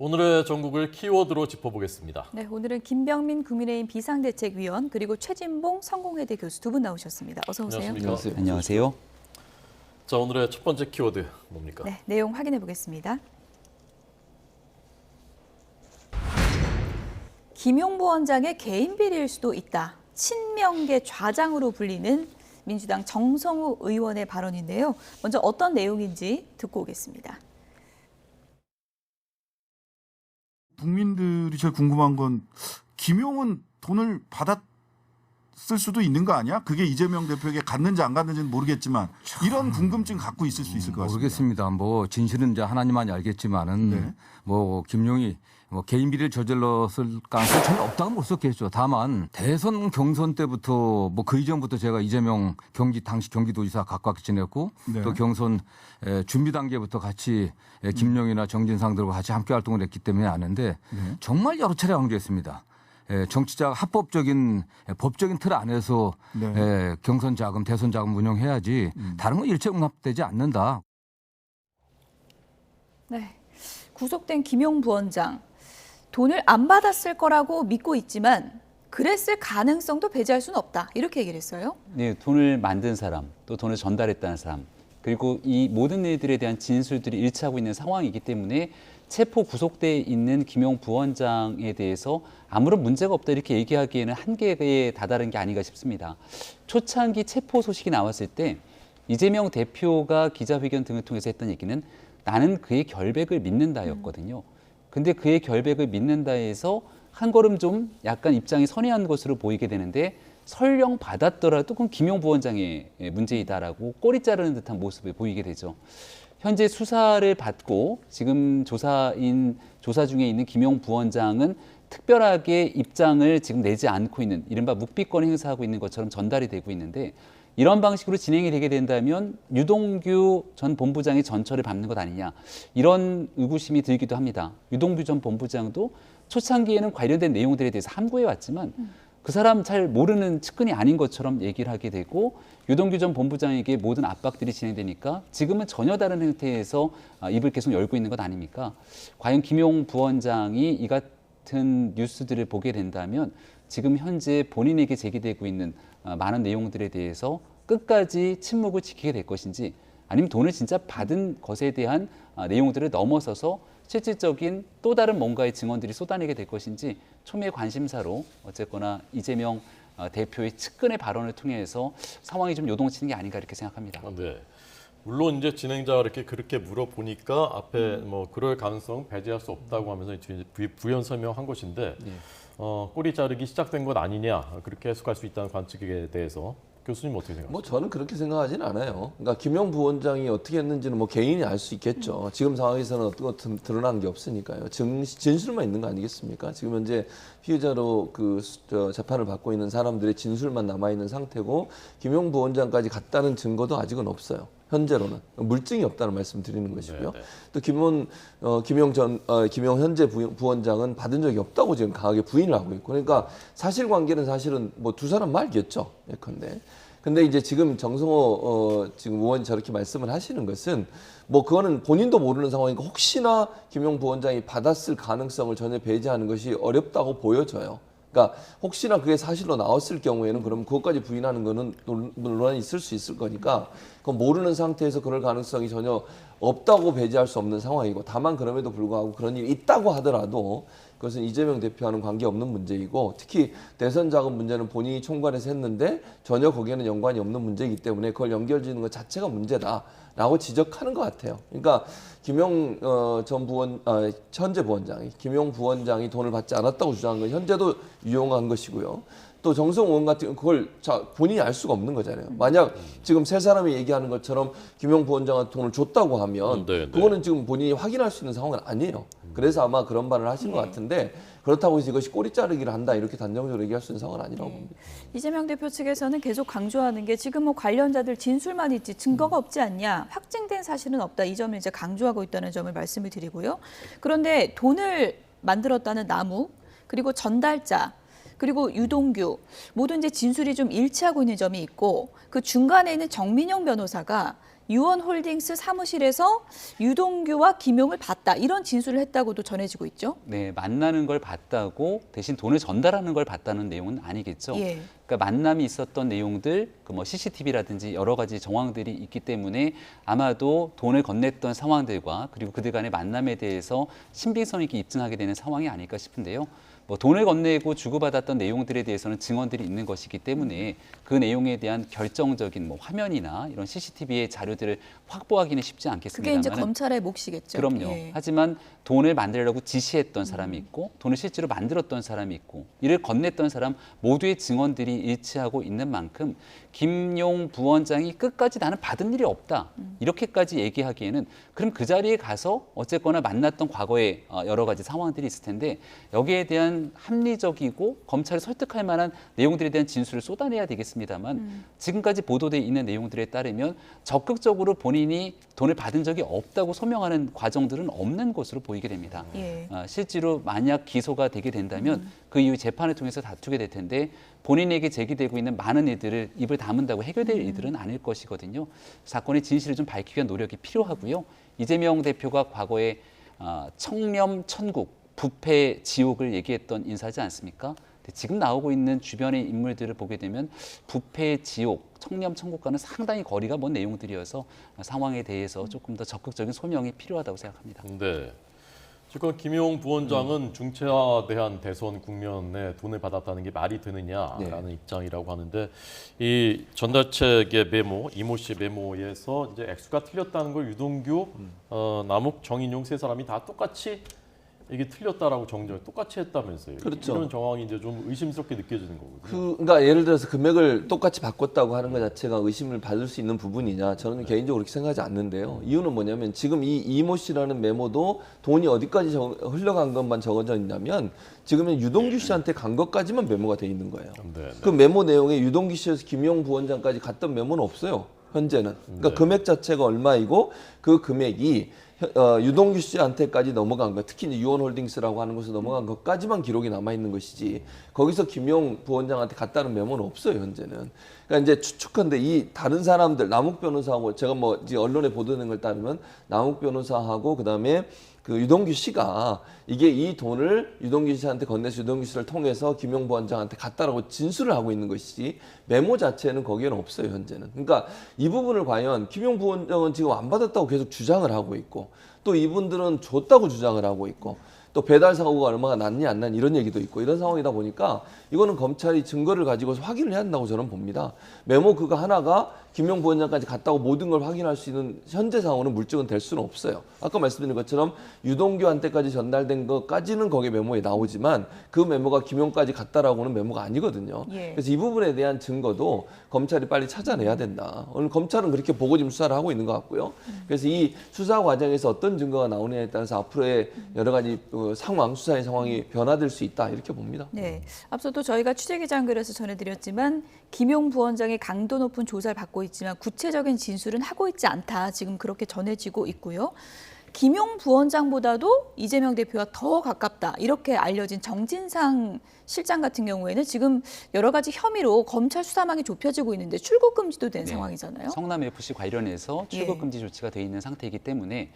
오늘의 전국을 키워드로 짚어보겠습니다. 네, 오늘은 김병민 국민의힘 비상대책위원 그리고 최진봉 성공회대 교수 두 분 나오셨습니다. 어서 오세요. 안녕하십니까? 안녕하세요. 자, 오늘의 첫 번째 키워드 뭡니까? 네, 내용 확인해 보겠습니다. 김용부 원장의 개인 비리일 수도 있다. 친명계 좌장으로 불리는 민주당 정성우 의원의 발언인데요. 먼저 어떤 내용인지 듣고 오겠습니다. 국민들이 제일 궁금한 건 김용은 돈을 받았을 수도 있는 거 아니야? 그게 이재명 대표에게 갔는지 안 갔는지는 모르겠지만 이런 궁금증 갖고 있을 수 있을 것 같습니다. 모르겠습니다. 뭐 진실은 이제 하나님만이 알겠지만은 네. 뭐 김용이 개인 비리를 저질렀을 가능성이 전혀 없다고 볼 수 없겠죠. 다만 대선 경선 때부터 뭐 그 이전부터 제가 이재명 당시 경기도지사 가깝게 지냈고 네. 또 경선 준비 단계부터 같이 김용이나 정진상들과 같이 함께 활동을 했기 때문에 아는데 정말 여러 차례 강조했습니다. 정치자가 합법적인 법적인 틀 안에서 네. 경선 자금, 대선 자금 운영해야지 다른 건 일체응합되지 않는다. 네, 구속된 김용 부원장. 돈을 안 받았을 거라고 믿고 있지만 그랬을 가능성도 배제할 수는 없다. 이렇게 얘기를 했어요. 네, 돈을 만든 사람, 또 돈을 전달했다는 사람, 그리고 이 모든 일들에 대한 진술들이 일치하고 있는 상황이기 때문에 체포 구속돼 있는 김용 부원장에 대해서 아무런 문제가 없다 이렇게 얘기하기에는 한계에 다다른 게 아닌가 싶습니다. 초창기 체포 소식이 나왔을 때 이재명 대표가 기자회견 등을 통해서 했던 얘기는 나는 그의 결백을 믿는다였거든요. 근데 그의 결백을 믿는다에서 한 걸음 좀 약간 입장이 선회한 것으로 보이게 되는데 설령 받았더라도 그건 김용 부원장의 문제이다라고 꼬리 자르는 듯한 모습을 보이게 되죠. 현재 수사를 받고 지금 조사 중에 있는 김용 부원장은 특별하게 입장을 지금 내지 않고 있는 이른바 묵비권 행사하고 있는 것처럼 전달이 되고 있는데 이런 방식으로 진행이 되게 된다면 유동규 전 본부장의 전처를 밟는 것 아니냐 이런 의구심이 들기도 합니다. 유동규 전 본부장도 초창기에는 관련된 내용들에 대해서 함구해 왔지만 그 사람 잘 모르는 측근이 아닌 것처럼 얘기를 하게 되고 유동규 전 본부장에게 모든 압박들이 진행되니까 지금은 전혀 다른 형태에서 입을 계속 열고 있는 것 아닙니까? 과연 김용 부원장이 이 같은 뉴스들을 보게 된다면 지금 현재 본인에게 제기되고 있는 많은 내용들에 대해서 끝까지 침묵을 지키게 될 것인지 아니면 돈을 진짜 받은 것에 대한 내용들을 넘어서서 실질적인 또 다른 뭔가의 증언들이 쏟아내게 될 것인지 초미의 관심사로 어쨌거나 이재명 대표의 측근의 발언을 통해서 상황이 좀 요동치는 게 아닌가 이렇게 생각합니다. 네. 물론 이제 진행자가 그렇게 물어보니까 앞에 뭐 그럴 가능성 배제할 수 없다고 하면서 부연 설명한 것인데 꼬리 자르기 시작된 것 아니냐 그렇게 해석할 수 있다는 관측에 대해서 교수님 어떻게 생각하세요? 뭐 저는 그렇게 생각하지는 않아요. 그러니까 김용 부원장이 어떻게 했는지는 뭐 개인이 알 수 있겠죠. 지금 상황에서는 어떤 것 드러난 게 없으니까요. 진술만 있는 거 아니겠습니까? 지금 현재 피해자로 재판을 받고 있는 사람들의 진술만 남아 있는 상태고 김용 부원장까지 갔다는 증거도 아직은 없어요. 현재로는 물증이 없다는 말씀 드리는 것이고요. 네. 또 김용 현재 부원장은 받은 적이 없다고 지금 강하게 부인을 하고 있고, 그러니까 사실관계는 사실은 뭐 두 사람 말겠죠. 예컨대. 근데 이제 지금 정성호 지금 의원이 저렇게 말씀을 하시는 것은 뭐 그거는 본인도 모르는 상황이니까 혹시나 김용 부원장이 받았을 가능성을 전혀 배제하는 것이 어렵다고 보여져요. 그러니까 혹시나 그게 사실로 나왔을 경우에는 그럼 그것까지 부인하는 거는 논란이 있을 수 있을 거니까 그건 모르는 상태에서 그럴 가능성이 전혀 없다고 배제할 수 없는 상황이고, 다만 그럼에도 불구하고 그런 일이 있다고 하더라도 그것은 이재명 대표와는 관계없는 문제이고, 특히 대선 자금 문제는 본인이 총괄해서 했는데 전혀 거기에는 연관이 없는 문제이기 때문에 그걸 연결지는 것 자체가 문제다라고 지적하는 것 같아요. 그러니까 김용 현재 부원장이 김용 부원장이 돈을 받지 않았다고 주장한 건 현재도 유용한 것이고요. 또 정성 의원 같은 그걸 본인이 알 수가 없는 거잖아요. 만약 지금 세 사람이 얘기하는 것처럼 김용 부원장한테 돈을 줬다고 하면 그거는 지금 본인이 확인할 수 있는 상황은 아니에요. 그래서 아마 그런 말을 하신 것 같은데, 그렇다고 해서 이것이 꼬리 자르기를 한다 이렇게 단정적으로 얘기할 수 있는 상황은 아니라고 봅니다. 이재명 대표 측에서는 계속 강조하는 게 지금 뭐 관련자들 진술만 있지 증거가 없지 않냐, 확증된 사실은 없다, 이 점을 이제 강조하고 있다는 점을 말씀을 드리고요. 그런데 돈을 만들었다는 나무, 그리고 전달자, 그리고 유동규 모두 이제 진술이 좀 일치하고 있는 점이 있고, 그 중간에 있는 정민영 변호사가 유원홀딩스 사무실에서 유동규와 김용을 봤다. 이런 진술을 했다고도 전해지고 있죠. 네, 만나는 걸 봤다고 대신 돈을 전달하는 걸 봤다는 내용은 아니겠죠. 예. 그러니까 만남이 있었던 내용들, 그 뭐 CCTV라든지 여러 가지 정황들이 있기 때문에 아마도 돈을 건넸던 상황들과 그리고 그들 간의 만남에 대해서 신빙성 있게 입증하게 되는 상황이 아닐까 싶은데요. 뭐 돈을 건네고 주고받았던 내용들에 대해서는 증언들이 있는 것이기 때문에 그 내용에 대한 결정적인 뭐 화면이나 이런 CCTV의 자료들을 확보하기는 쉽지 그게 않겠습니다만. 이제 검찰의 몫이겠죠. 그럼요. 예. 하지만 돈을 만들려고 지시했던 사람이 있고 돈을 실제로 만들었던 사람이 있고 이를 건넸던 사람 모두의 증언들이 일치하고 있는 만큼 김용 부원장이 끝까지 나는 받은 일이 없다. 이렇게까지 얘기하기에는 그럼 그 자리에 가서 어쨌거나 만났던 과거의 여러 가지 상황들이 있을 텐데 여기에 대한 합리적이고 검찰을 설득할 만한 내용들에 대한 진술을 쏟아내야 되겠습니다만 지금까지 보도돼 있는 내용들에 따르면 적극적으로 본인이 돈을 받은 적이 없다고 소명하는 과정들은 없는 것으로 보이게 됩니다. 예. 실제로 만약 기소가 되게 된다면 그 이후 재판을 통해서 다투게 될 텐데 본인에게 제기되고 있는 많은 일들을 입을 다문다고 해결될 일들은 아닐 것이거든요. 사건의 진실을 좀 밝히기 위한 노력이 필요하고요. 이재명 대표가 과거에 청렴 천국, 부패 지옥을 얘기했던 인사지 않습니까? 지금 나오고 있는 주변의 인물들을 보게 되면 부패 지옥, 청렴 천국과는 상당히 거리가 먼 내용들이어서 상황에 대해서 조금 더 적극적인 소명이 필요하다고 생각합니다. 네. 지금 김용 부원장은 중체화대한 대선 국면에 돈을 받았다는 게 말이 되느냐라는 입장이라고 하는데 이 전달책의 메모, 이모 씨 메모에서 이제 액수가 틀렸다는 걸 유동규, 남욱, 정인용 세 사람이 다 똑같이 이게 틀렸다라고 정정을 똑같이 했다면서요. 그렇죠. 이런 정황이 이제 좀 의심스럽게 느껴지는 거거든요. 그러니까 예를 들어서 금액을 똑같이 바꿨다고 하는 것 자체가 의심을 받을 수 있는 부분이냐? 저는 개인적으로 그렇게 생각하지 않는데요. 이유는 뭐냐면 지금 이 이모 씨라는 메모도 돈이 어디까지 흘러간 것만 적어져 있냐면 지금은 유동규 씨한테 간 것까지만 메모가 돼 있는 거예요. 네. 그 메모 내용에 유동규 씨에서 김용 부원장까지 갔던 메모는 없어요. 현재는. 그러니까 네. 금액 자체가 얼마이고 그 금액이 유동규 씨한테까지 넘어간 것, 특히 이제 유원홀딩스라고 하는 곳에 넘어간 것까지만 기록이 남아 있는 것이지 거기서 김용 부원장한테 갔다는 메모는 없어요 현재는. 그러니까 이제 추측한데 이 다른 사람들 남욱 변호사하고 제가 뭐 이제 언론에 보도된 걸 따르면 남욱 변호사하고 그다음에 그 유동규 씨가 이게 이 돈을 유동규 씨한테 건네서 유동규 씨를 통해서 김용 부원장한테 갔다라고 진술을 하고 있는 것이지 메모 자체는 거기에는 없어요 현재는. 그러니까 이 부분을 과연 김용 부원장은 지금 안 받았다고 계속 주장을 하고 있고 또 이분들은 줬다고 주장을 하고 있고 또 배달 사고가 얼마가 났니 안 났니 이런 얘기도 있고 이런 상황이다 보니까 이거는 검찰이 증거를 가지고서 확인을 해야 한다고 저는 봅니다. 메모 그거 하나가 김용 부원장까지 갔다고 모든 걸 확인할 수 있는 현재 상황으로 물증은 될 수는 없어요. 아까 말씀드린 것처럼 유동규한테까지 전달된 것까지는 거기에 메모에 나오지만 그 메모가 김용까지 갔다라고는 메모가 아니거든요. 예. 그래서 이 부분에 대한 증거도 검찰이 빨리 찾아내야 된다. 오늘 검찰은 그렇게 보고 지금 수사를 하고 있는 것 같고요. 그래서 이 수사 과정에서 어떤 증거가 나오느냐에 따라서 앞으로의 여러 가지 상황, 수사의 상황이 변화될 수 있다 이렇게 봅니다. 네. 앞서도 저희가 취재기자한글에서 전해드렸지만 김용 부원장이 강도 높은 조사를 받고 있지만 구체적인 진술은 하고 있지 않다. 지금 그렇게 전해지고 있고요. 김용 부원장보다도 이재명 대표와 더 가깝다. 이렇게 알려진 정진상 실장 같은 경우에는 지금 여러 가지 혐의로 검찰 수사망이 좁혀지고 있는데 출국 금지도 된 상황이잖아요. 성남FC 관련해서 출국 예. 금지 조치가 돼 있는 상태이기 때문에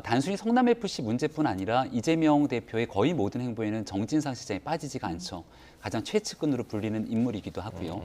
단순히 성남FC 문제뿐 아니라 이재명 대표의 거의 모든 행보에는 정진상 실장이 빠지지가 않죠. 가장 최측근으로 불리는 인물이기도 하고요.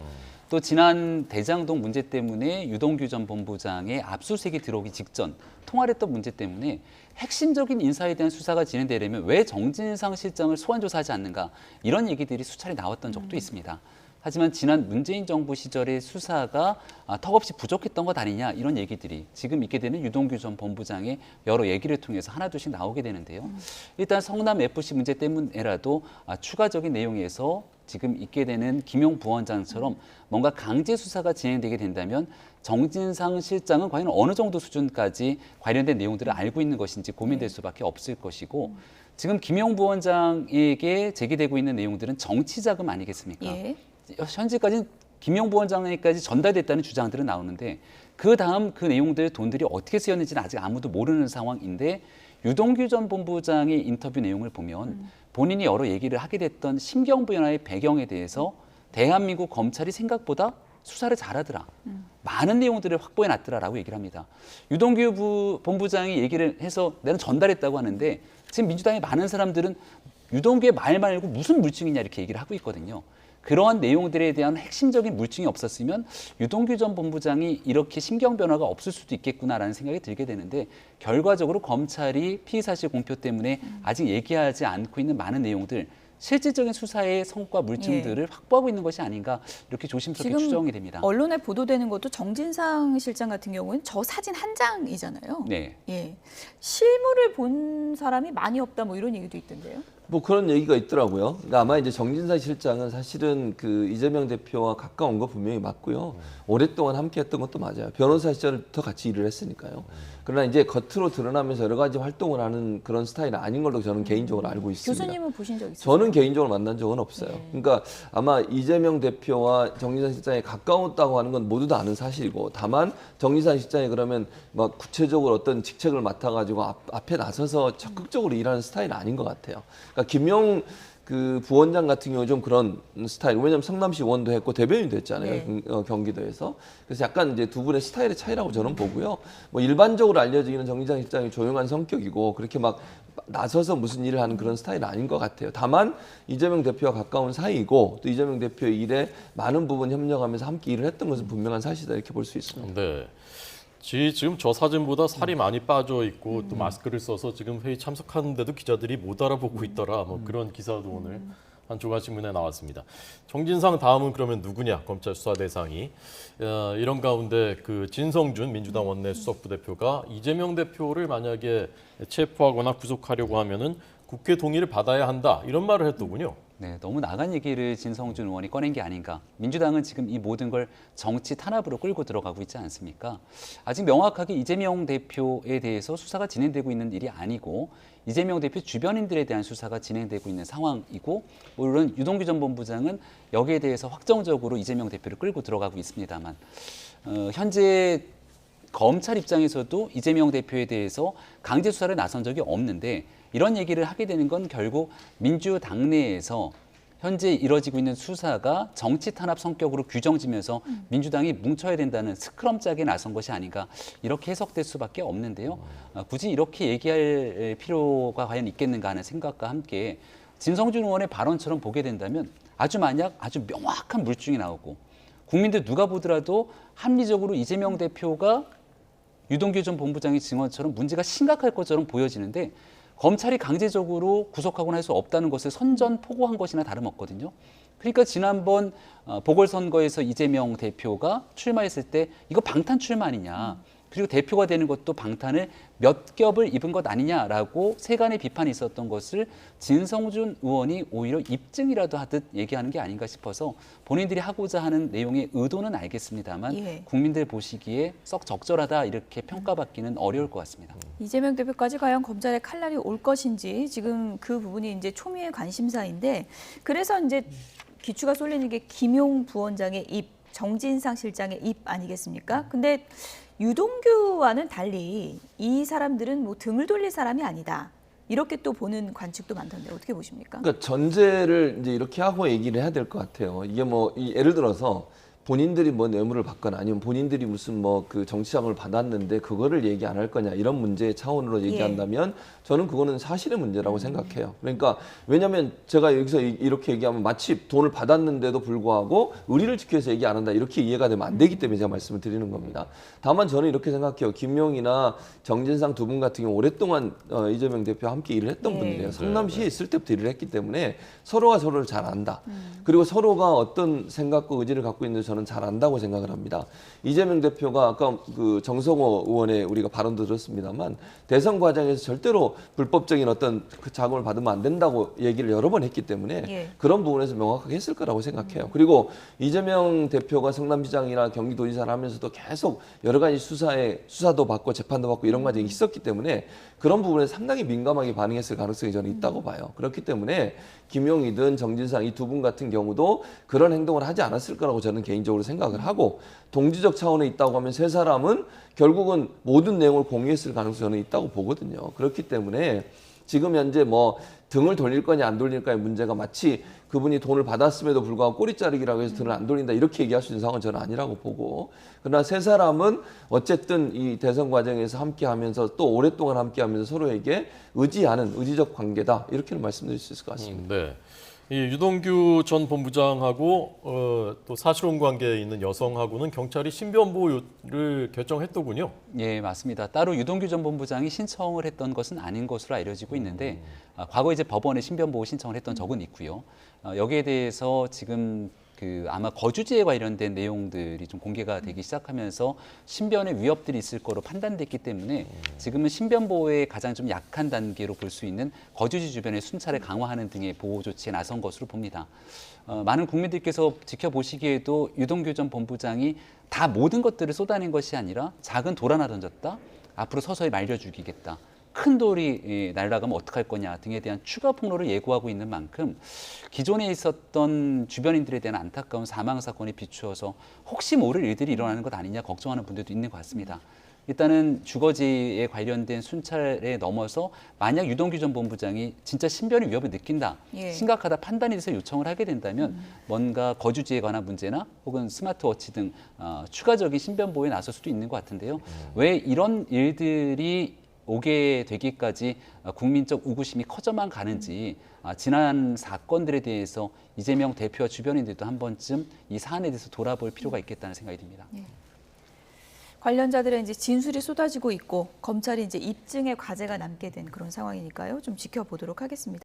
또 지난 대장동 문제 때문에 유동규 전 본부장의 압수수색이 들어오기 직전 통화를 했던 문제 때문에 핵심적인 인사에 대한 수사가 진행되려면 왜 정진상 실장을 소환 조사하지 않는가 이런 얘기들이 수차례 나왔던 적도 있습니다. 하지만 지난 문재인 정부 시절의 수사가 턱없이 부족했던 것 아니냐 이런 얘기들이 지금 있게 되는 유동규 전 본부장의 여러 얘기를 통해서 하나둘씩 나오게 되는데요. 일단 성남FC 문제 때문에라도 추가적인 내용에서 지금 있게 되는 김용 부원장처럼 뭔가 강제 수사가 진행되게 된다면 정진상 실장은 과연 어느 정도 수준까지 관련된 내용들을 알고 있는 것인지 고민될 수밖에 없을 것이고 지금 김용 부원장에게 제기되고 있는 내용들은 정치 자금 아니겠습니까? 예. 현재까지는 김용 부원장에게까지 전달됐다는 주장들은 나오는데 그 다음 그 내용들 돈들이 어떻게 쓰였는지는 아직 아무도 모르는 상황인데 유동규 전 본부장의 인터뷰 내용을 보면 본인이 여러 얘기를 하게 됐던 심경부 연화의 배경에 대해서 대한민국 검찰이 생각보다 수사를 잘하더라. 많은 내용들을 확보해 놨더라라고 얘기를 합니다. 유동규 본부장이 얘기를 해서 나는 전달했다고 하는데 지금 민주당의 많은 사람들은 유동규의 말 말고 무슨 물증이냐 이렇게 얘기를 하고 있거든요. 그러한 내용들에 대한 핵심적인 물증이 없었으면 유동규 전 본부장이 이렇게 심경 변화가 없을 수도 있겠구나라는 생각이 들게 되는데 결과적으로 검찰이 피의사실 공표 때문에 아직 얘기하지 않고 있는 많은 내용들 실질적인 수사의 성과 물증들을 확보하고 있는 것이 아닌가 이렇게 조심스럽게 추정이 됩니다. 언론에 보도되는 것도 정진상 실장 같은 경우는 저 사진 한 장이잖아요. 네. 예. 실물을 본 사람이 많이 없다 뭐 이런 얘기도 있던데요. 뭐 그런 얘기가 있더라고요. 그러니까 아마 이제 정진상 실장은 사실은 그 이재명 대표와 가까운 거 분명히 맞고요. 오랫동안 함께했던 것도 맞아요. 변호사 시절부터 같이 일을 했으니까요. 그러나 이제 겉으로 드러나면서 여러 가지 활동을 하는 그런 스타일은 아닌 걸로 저는 개인적으로 알고 있습니다. 교수님은 보신 적 있어요? 저는 개인적으로 만난 적은 없어요. 그러니까 아마 이재명 대표와 정진상 실장이 가까웠다고 하는 건 모두 다 아는 사실이고, 다만 정진상 실장이 그러면 막 구체적으로 어떤 직책을 맡아가지고 앞에 나서서 적극적으로 일하는 스타일은 아닌 것 같아요. 그러니까 김용 그 부원장 같은 경우 좀 그런 스타일. 왜냐하면 성남시 의원도 했고 대변인도 했잖아요. 네. 경기도에서. 그래서 약간 이제 두 분의 스타일의 차이라고 저는 보고요. 뭐 일반적으로 알려지기는 정진상 실장이 조용한 성격이고 그렇게 막 나서서 무슨 일을 하는 그런 스타일은 아닌 것 같아요. 다만 이재명 대표와 가까운 사이이고 또 이재명 대표의 일에 많은 부분 협력하면서 함께 일을 했던 것은 분명한 사실이다 이렇게 볼 수 있습니다. 네. 지금 저 사진보다 살이 많이 빠져 있고 또 마스크를 써서 지금 회의 참석하는데도 기자들이 못 알아보고 있더라. 뭐 그런 기사도 오늘 한 조간신문에 나왔습니다. 정진상 다음은 그러면 누구냐? 검찰 수사 대상이. 이런 가운데 그 진성준 민주당 원내 수석부대표가 이재명 대표를 만약에 체포하거나 구속하려고 하면은 국회 동의를 받아야 한다. 이런 말을 했더군요. 네, 너무 나간 얘기를 진성준 의원이 꺼낸 게 아닌가. 민주당은 지금 이 모든 걸 정치 탄압으로 끌고 들어가고 있지 않습니까? 아직 명확하게 이재명 대표에 대해서 수사가 진행되고 있는 일이 아니고 이재명 대표 주변인들에 대한 수사가 진행되고 있는 상황이고, 물론 유동규 전 본부장은 여기에 대해서 확정적으로 이재명 대표를 끌고 들어가고 있습니다만 현재 검찰 입장에서도 이재명 대표에 대해서 강제 수사를 나선 적이 없는데 이런 얘기를 하게 되는 건 결국 민주당 내에서 현재 이뤄지고 있는 수사가 정치 탄압 성격으로 규정지면서 민주당이 뭉쳐야 된다는 스크럼 짝에 나선 것이 아닌가 이렇게 해석될 수밖에 없는데요. 굳이 이렇게 얘기할 필요가 과연 있겠는가 하는 생각과 함께 진성준 의원의 발언처럼 보게 된다면 만약 아주 명확한 물증이 나오고 국민들 누가 보더라도 합리적으로 이재명 대표가 유동규 전 본부장의 증언처럼 문제가 심각할 것처럼 보여지는데 검찰이 강제적으로 구속하거나 할 수 없다는 것을 선전포고한 것이나 다름없거든요. 그러니까 지난번 보궐선거에서 이재명 대표가 출마했을 때 이거 방탄 출마 아니냐. 그리고 대표가 되는 것도 방탄을 몇 겹을 입은 것 아니냐라고 세간의 비판이 있었던 것을 진성준 의원이 오히려 입증이라도 하듯 얘기하는 게 아닌가 싶어서 본인들이 하고자 하는 내용의 의도는 알겠습니다만 예. 국민들 보시기에 썩 적절하다 이렇게 평가받기는 어려울 것 같습니다. 이재명 대표까지 과연 검찰의 칼날이 올 것인지 지금 그 부분이 이제 초미의 관심사인데, 그래서 이제 기추가 쏠리는 게 김용 부원장의 입, 정진상 실장의 입 아니겠습니까? 근데 유동규와는 달리 이 사람들은 뭐 등을 돌릴 사람이 아니다. 이렇게 또 보는 관측도 많던데 어떻게 보십니까? 그러니까 전제를 이제 이렇게 하고 얘기를 해야 될 것 같아요. 이게 뭐 예를 들어서 본인들이 뭐 뇌물을 받거나 아니면 본인들이 무슨 뭐 그 정치자금을 받았는데 그거를 얘기 안 할 거냐 이런 문제의 차원으로 얘기한다면 저는 그거는 사실의 문제라고 생각해요. 그러니까 왜냐하면 제가 여기서 이렇게 얘기하면 마치 돈을 받았는데도 불구하고 의리를 지켜서 얘기 안 한다 이렇게 이해가 되면 안 되기 때문에 제가 말씀을 드리는 겁니다. 다만 저는 이렇게 생각해요. 김용이나 정진상 두 분 같은 경우 오랫동안 이재명 대표와 함께 일을 했던 분들이에요. 성남시에 있을 때부터 일을 했기 때문에 서로가 서로를 잘 안다. 그리고 서로가 어떤 생각과 의지를 갖고 있는지 저는 잘 안다고 생각을 합니다. 이재명 대표가 아까 그 정성호 의원의 우리가 발언도 들었습니다만 대선 과정에서 절대로 불법적인 어떤 그 자금을 받으면 안 된다고 얘기를 여러 번 했기 때문에 예. 그런 부분에서 명확하게 했을 거라고 생각해요. 그리고 이재명 대표가 성남시장이나 경기도지사를 하면서도 계속 여러 가지 수사도 받고 재판도 받고 이런 과정이 있었기 때문에 그런 부분에 상당히 민감하게 반응했을 가능성이 저는 있다고 봐요. 그렇기 때문에 김용이든 정진상 이 두 분 같은 경우도 그런 행동을 하지 않았을 거라고 저는 개인적으로 생각을 하고, 동지적 차원에 있다고 하면 세 사람은 결국은 모든 내용을 공유했을 가능성이 저는 있다고 보거든요. 그렇기 때문에 지금 현재 뭐 등을 돌릴 거냐 안 돌릴 거냐의 문제가 마치 그분이 돈을 받았음에도 불구하고 꼬리 자르기라고 해서 등을 안 돌린다 이렇게 얘기할 수 있는 상황은 저는 아니라고 보고, 그러나 세 사람은 어쨌든 이 대선 과정에서 함께하면서 또 오랫동안 함께하면서 서로에게 의지하는 의지적 관계다 이렇게는 말씀드릴 수 있을 것 같습니다. 네. 이 유동규 전 본부장하고 또 사실혼 관계에 있는 여성하고는 경찰이 신변보호를 결정했더군요. 예, 맞습니다. 따로 유동규 전 본부장이 신청을 했던 것은 아닌 것으로 알려지고 있는데 과거 이제 법원에 신변보호 신청을 했던 적은 있고요. 여기에 대해서 지금 아마 거주지에 관련된 내용들이 좀 공개가 되기 시작하면서 신변의 위협들이 있을 거로 판단됐기 때문에 지금은 신변보호의 가장 좀 약한 단계로 볼 수 있는 거주지 주변의 순찰을 강화하는 등의 보호 조치에 나선 것으로 봅니다. 많은 국민들께서 지켜보시기에도 유동규 전 본부장이 다 모든 것들을 쏟아낸 것이 아니라 작은 돌 하나 던졌다, 앞으로 서서히 말려 죽이겠다, 큰 돌이 날아가면 어떡할 거냐 등에 대한 추가 폭로를 예고하고 있는 만큼 기존에 있었던 주변인들에 대한 안타까운 사망 사건에 비추어서 혹시 모를 일들이 일어나는 것 아니냐 걱정하는 분들도 있는 것 같습니다. 일단은 주거지에 관련된 순찰에 넘어서 만약 유동규 전 본부장이 진짜 신변의 위협을 느낀다, 예. 심각하다 판단이 돼서 요청을 하게 된다면 뭔가 거주지에 관한 문제나 혹은 스마트워치 등 추가적인 신변 보호에 나설 수도 있는 것 같은데요. 왜 이런 일들이 오게 되기까지 국민적 우구심이 커져만 가는지 지난 사건들에 대해서 이재명 대표와 주변인들도 한 번쯤 이 사안에 대해서 돌아볼 필요가 있겠다는 생각이 듭니다. 관련자들의 이제 진술이 쏟아지고 있고 검찰이 이제 입증의 과제가 남게 된 그런 상황이니까요. 좀 지켜보도록 하겠습니다.